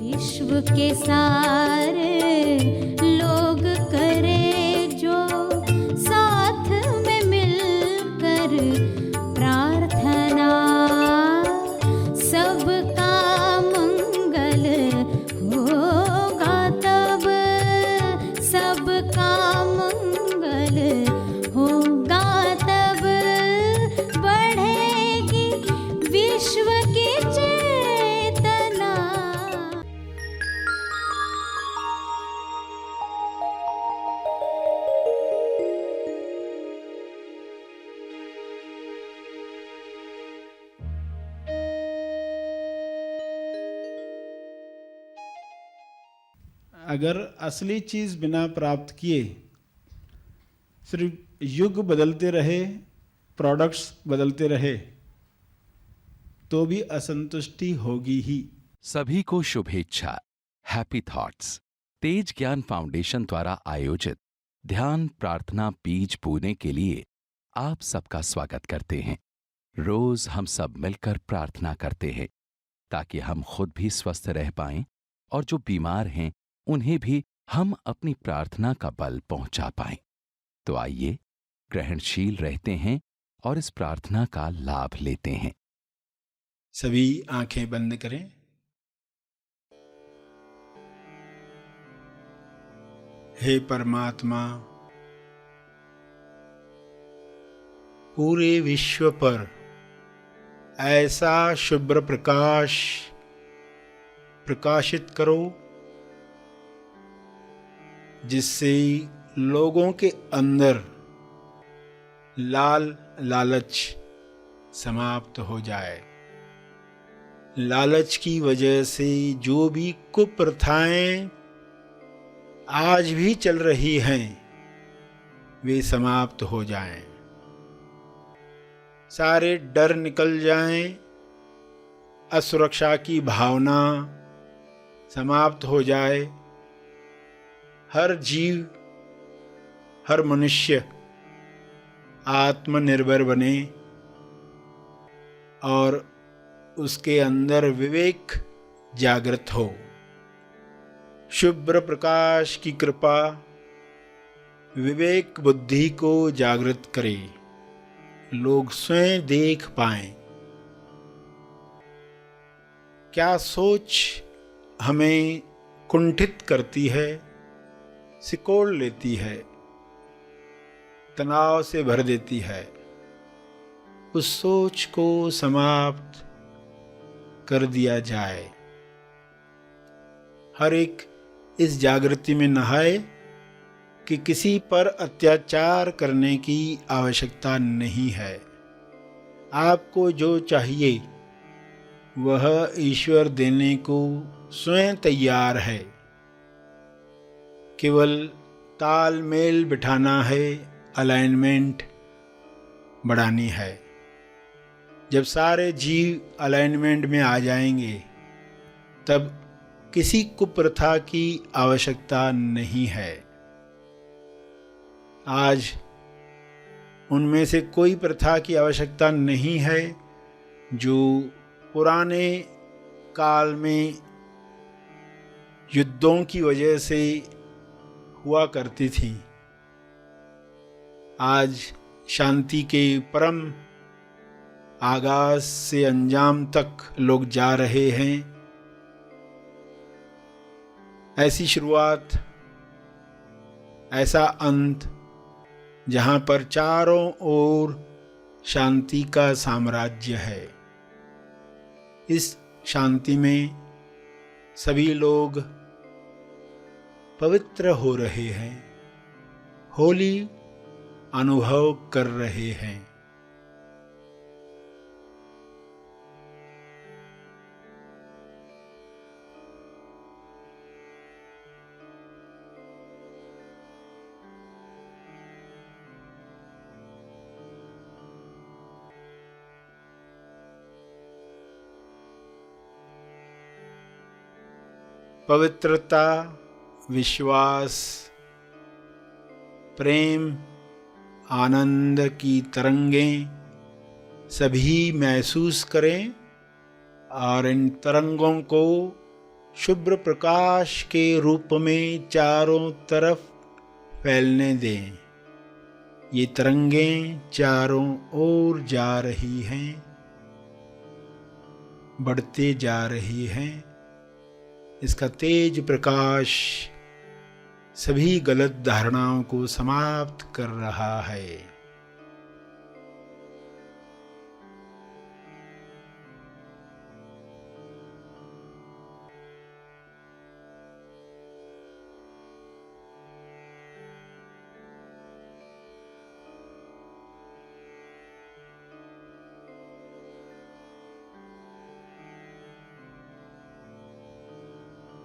विश्व के सारे लोग करे जो साथ में मिलकर प्रार्थना, सबका मंगल होगा तब, सबका मंगल होगा तब, बढ़ेगी विश्व की चेतना। अगर असली चीज बिना प्राप्त किए सिर्फ युग बदलते रहे, प्रोडक्ट्स बदलते रहे, तो भी असंतुष्टि होगी ही। सभी को शुभेच्छा। हैप्पी थॉट्स तेज ज्ञान फाउंडेशन द्वारा आयोजित ध्यान प्रार्थना बीज बोने के लिए आप सबका स्वागत करते हैं। रोज हम सब मिलकर प्रार्थना करते हैं ताकि हम खुद भी स्वस्थ रह पाएं और जो बीमार हैं उन्हें भी हम अपनी प्रार्थना का बल पहुंचा पाएं। तो आइए ग्रहणशील रहते हैं और इस प्रार्थना का लाभ लेते हैं। सभी आंखें बंद करें। हे परमात्मा, पूरे विश्व पर ऐसा शुभ्र प्रकाश प्रकाशित करो जिससे लोगों के अंदर लालच समाप्त हो जाए। लालच की वजह से जो भी कुप्रथाएं आज भी चल रही हैं वे समाप्त हो जाएं। सारे डर निकल जाएं, असुरक्षा की भावना समाप्त हो जाए। हर जीव, हर मनुष्य आत्मनिर्भर बने और उसके अंदर विवेक जागृत हो। शुभ्र प्रकाश की कृपा विवेक बुद्धि को जागृत करे, लोग स्वयं देख पाएं क्या सोच हमें कुंठित करती है, सिकोड़ लेती है, तनाव से भर देती है। उस सोच को समाप्त कर दिया जाए। हर एक इस जागृति में नहाए कि किसी पर अत्याचार करने की आवश्यकता नहीं है। आपको जो चाहिए वह ईश्वर देने को स्वयं तैयार है। केवल तालमेल बिठाना है, अलाइनमेंट बढ़ानी है। जब सारे जीव अलाइनमेंट में आ जाएंगे तब किसी कुप्रथा की आवश्यकता नहीं है। आज उनमें से कोई प्रथा की आवश्यकता नहीं है जो पुराने काल में युद्धों की वजह से हुआ करती थी। आज शांति के परम आगाज से अंजाम तक लोग जा रहे हैं। ऐसी शुरुआत, ऐसा अंत जहां पर चारों ओर शांति का साम्राज्य है। इस शांति में सभी लोग पवित्र हो रहे हैं, होली अनुभव कर रहे हैं। पवित्रता, विश्वास, प्रेम, आनंद की तरंगें सभी महसूस करें और इन तरंगों को शुभ्र प्रकाश के रूप में चारों तरफ फैलने दें। ये तरंगें चारों ओर जा रही हैं, बढ़ते जा रही हैं। इसका तेज प्रकाश सभी गलत धारणाओं को समाप्त कर रहा है।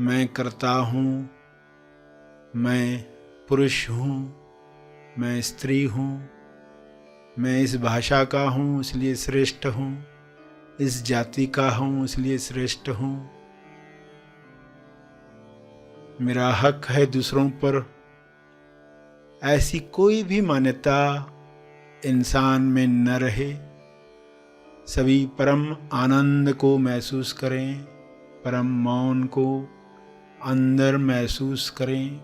मैं करता हूँ, मैं पुरुष हूँ, मैं स्त्री हूँ, मैं इस भाषा का हूँ इसलिए श्रेष्ठ हूँ, इस जाति का हूँ इसलिए श्रेष्ठ हूँ। मेरा हक है दूसरों पर। ऐसी कोई भी मान्यता इंसान में न रहे। सभी परम आनंद को महसूस करें, परम मौन को अंदर महसूस करें।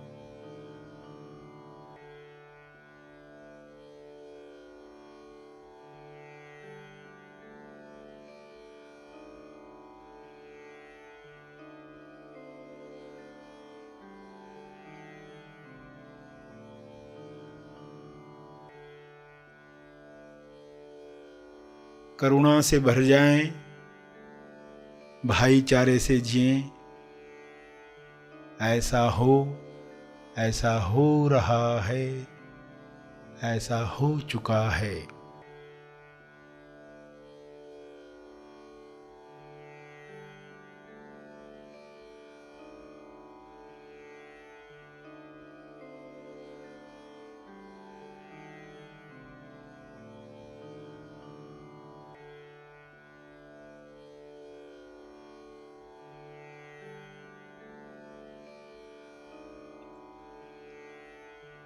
करुणा से भर जाएं, भाईचारे से जिएं। ऐसा हो रहा है, ऐसा हो चुका है।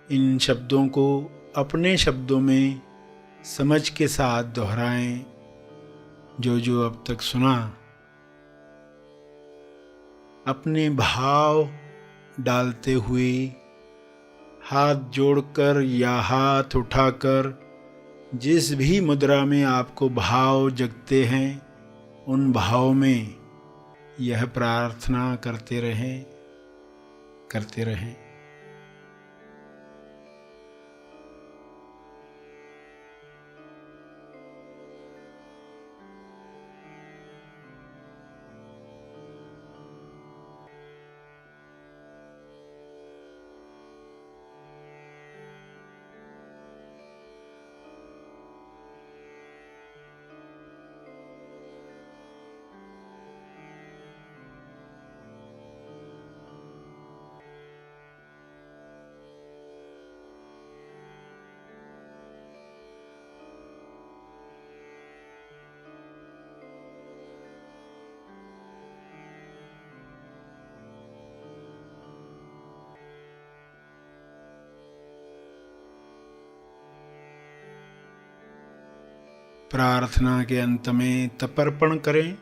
इन शब्दों को अपने शब्दों में समझ के साथ दोहराएं। जो अब तक सुना, अपने भाव डालते हुए हाथ जोड़कर या हाथ उठाकर जिस भी मुद्रा में आपको भाव जगते हैं, उन भाव में यह प्रार्थना करते रहें। प्रार्थना के अंत में तर्पण करें।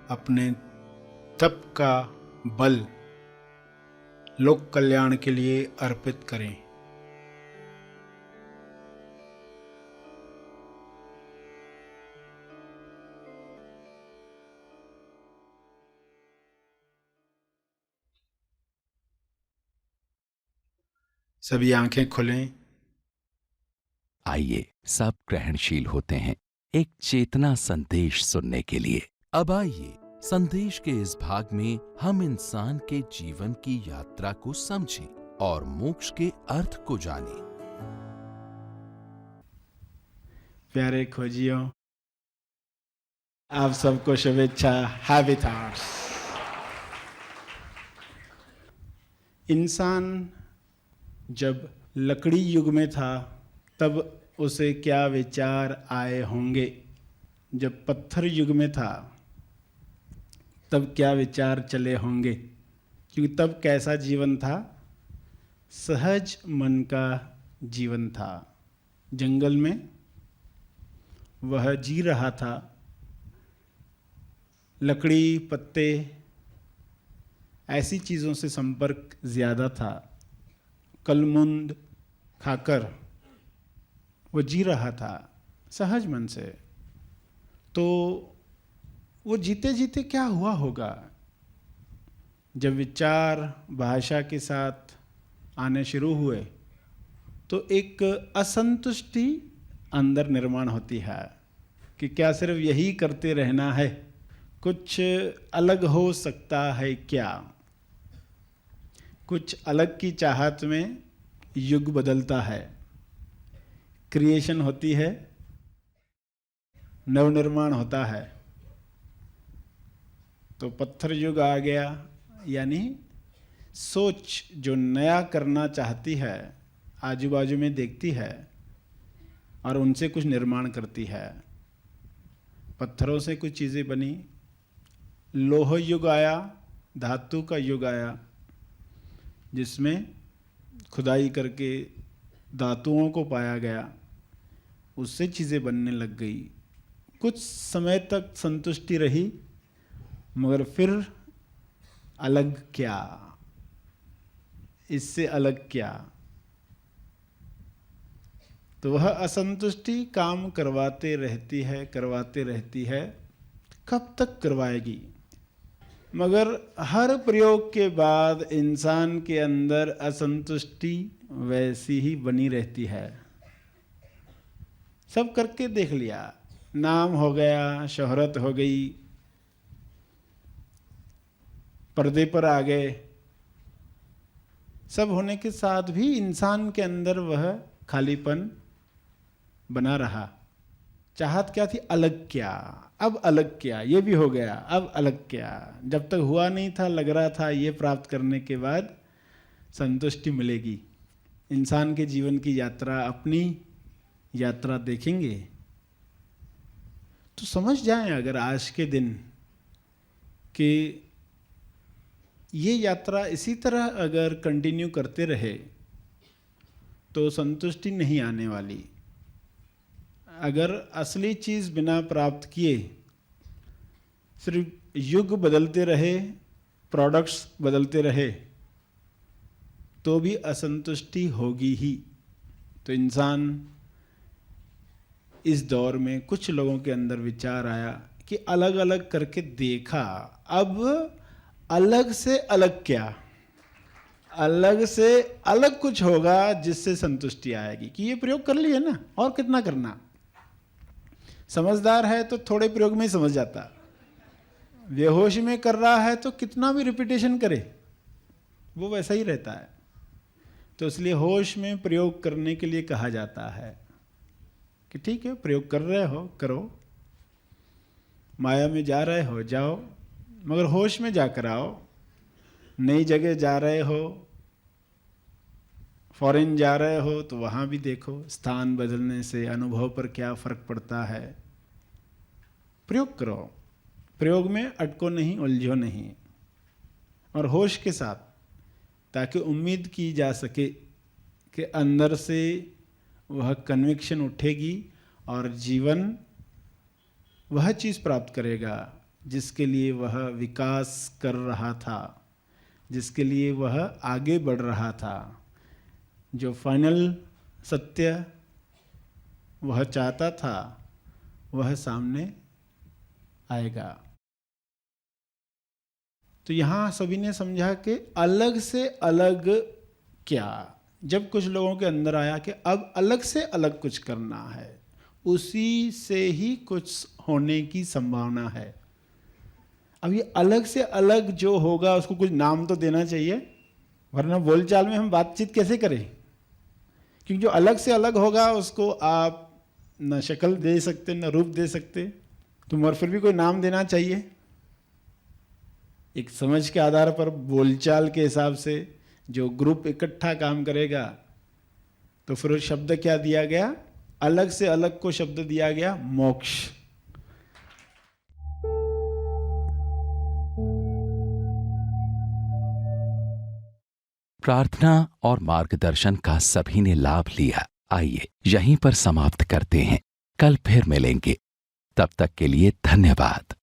अपने तप का बल लोक कल्याण के लिए अर्पित करें। सभी आंखें खोलें। आइए सब ग्रहणशील होते हैं एक चेतना संदेश सुनने के लिए। अब आइए संदेश के इस भाग में हम इंसान के जीवन की यात्रा को समझें और मोक्ष के अर्थ को जानें। प्यारे खोजियों, आप सबको शुभेच्छा। Happy thoughts. इंसान जब लकड़ी युग में था तब उसे क्या विचार आए होंगे, जब पत्थर युग में था तब क्या विचार चले होंगे, क्योंकि तब कैसा जीवन था, सहज मन का जीवन था। जंगल में वह जी रहा था, लकड़ी, पत्ते, ऐसी चीज़ों से संपर्क ज़्यादा था। कलमुंद खाकर वो जी रहा था सहज मन से। तो वो जीते जीते क्या हुआ होगा, जब विचार भाषा के साथ आने शुरू हुए तो एक असंतुष्टि अंदर निर्माण होती है कि क्या सिर्फ यही करते रहना है, कुछ अलग हो सकता है क्या। कुछ अलग की चाहत में युग बदलता है, क्रिएशन होती है, नवनिर्माण होता है। तो पत्थर युग आ गया, यानी सोच जो नया करना चाहती है, आजू बाजू में देखती है और उनसे कुछ निर्माण करती है। पत्थरों से कुछ चीज़ें बनी, लोह युग आया, धातु का युग आया, जिसमें खुदाई करके धातुओं को पाया गया, उससे चीज़ें बनने लग गई। कुछ समय तक संतुष्टि रही, मगर फिर अलग क्या, इससे अलग क्या। तो वह असंतुष्टि काम करवाते रहती है। कब तक करवाएगी? मगर हर प्रयोग के बाद इंसान के अंदर असंतुष्टि वैसी ही बनी रहती है। सब करके देख लिया, नाम हो गया, शोहरत हो गई, पर्दे पर आ गए, सब होने के साथ भी इंसान के अंदर वह खालीपन बना रहा। चाहत क्या थी? अलग क्या, अब अलग क्या, ये भी हो गया, अब अलग क्या। जब तक हुआ नहीं था, लग रहा था ये प्राप्त करने के बाद संतुष्टि मिलेगी। इंसान के जीवन की यात्रा, अपनी यात्रा देखेंगे तो समझ जाएं अगर आज के दिन कि ये यात्रा इसी तरह अगर कंटिन्यू करते रहे तो संतुष्टि नहीं आने वाली। अगर असली चीज़ बिना प्राप्त किए सिर्फ युग बदलते रहे, प्रोडक्ट्स बदलते रहे, तो भी असंतुष्टि होगी ही। तो इंसान इस दौर में कुछ लोगों के अंदर विचार आया कि अलग अलग करके देखा, अब अलग से अलग क्या, अलग से अलग कुछ होगा जिससे संतुष्टि आएगी। कि ये प्रयोग कर लिए ना, और कितना करना। समझदार है तो थोड़े प्रयोग में ही समझ जाता, बेहोश में कर रहा है तो कितना भी रिपीटेशन करे वो वैसा ही रहता है। तो इसलिए होश में प्रयोग करने के लिए कहा जाता है कि ठीक है, प्रयोग कर रहे हो करो, माया में जा रहे हो जाओ, मगर होश में जाकर आओ। नई जगह जा रहे हो, फॉरेन जा रहे हो, तो वहाँ भी देखो स्थान बदलने से अनुभव पर क्या फर्क पड़ता है। प्रयोग करो, प्रयोग में अटको नहीं, उलझो नहीं, और होश के साथ, ताकि उम्मीद की जा सके कि अंदर से वह कन्विक्शन उठेगी और जीवन वह चीज़ प्राप्त करेगा जिसके लिए वह विकास कर रहा था, जिसके लिए वह आगे बढ़ रहा था। जो फाइनल सत्य वह चाहता था वह सामने आएगा। तो यहाँ सभी ने समझा कि अलग से अलग क्या। जब कुछ लोगों के अंदर आया कि अब अलग से अलग कुछ करना है, उसी से ही कुछ होने की संभावना है। अब ये अलग से अलग जो होगा उसको कुछ नाम तो देना चाहिए, वरना बोलचाल में हम बातचीत कैसे करें। क्योंकि जो अलग से अलग होगा उसको आप न शक्ल दे सकते न रूप दे सकते, तो मगर फिर भी कोई नाम देना चाहिए। एक समझ के आधार पर बोलचाल के हिसाब से जो ग्रुप इकट्ठा काम करेगा, तो फिर शब्द क्या दिया गया? अलग से अलग को शब्द दिया गया मोक्ष। प्रार्थना और मार्गदर्शन का सभी ने लाभ लिया। आइए यहीं पर समाप्त करते हैं, कल फिर मिलेंगे। तब तक के लिए धन्यवाद।